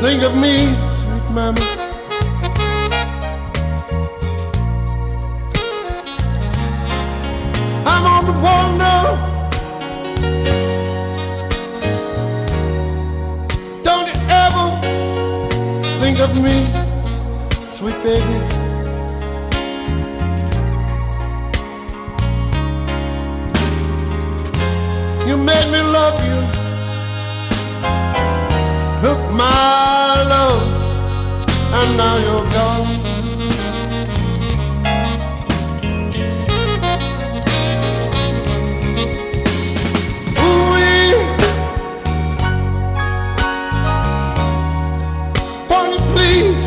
think of me, sweet mama. I'm on the wall now. Don't you ever think of me, sweet baby. You made me love you. Took my love, and now you're gone. Ooh-wee. Won't you please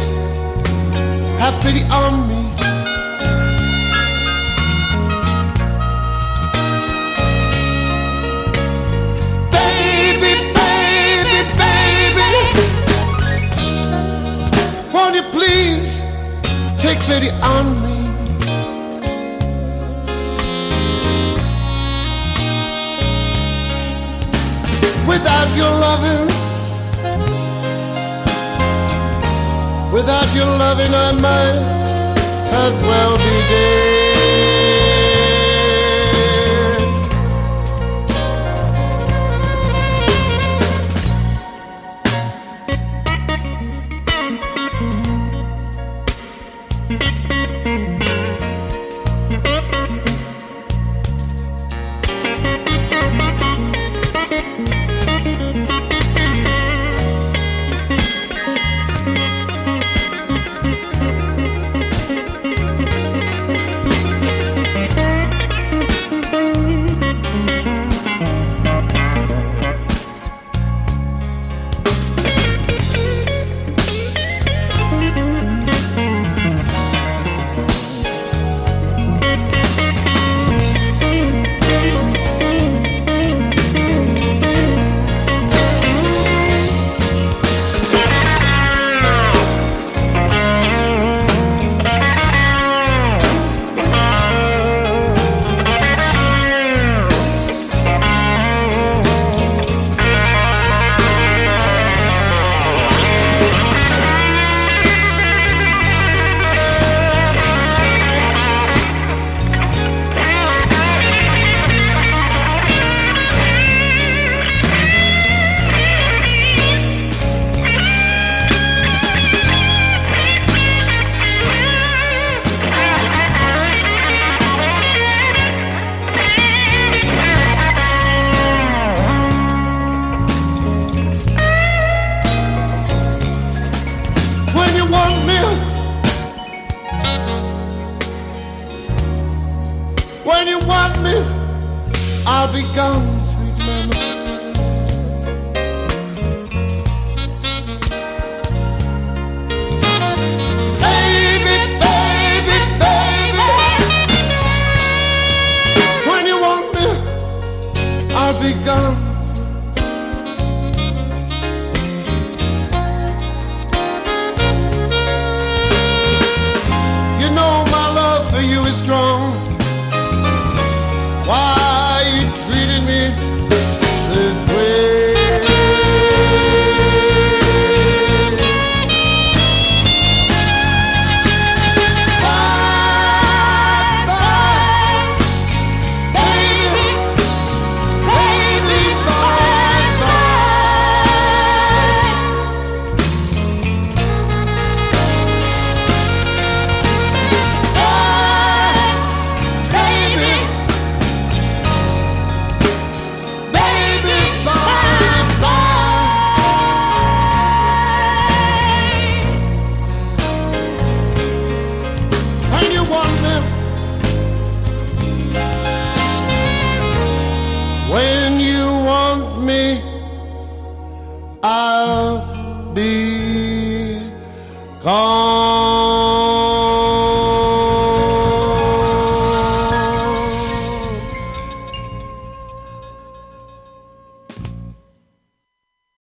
have pity on me? Please take pity on me. Without your loving, without your loving, I might as well be dead. When you want me, I'll be gone, sweet mama. Baby, baby, baby. When you want me, I'll be gone. You know my love for you is strong. Why you treating me this way? Bye, bye, baby, baby, bye, bye. Bye, baby. When you want me, I'll be gone.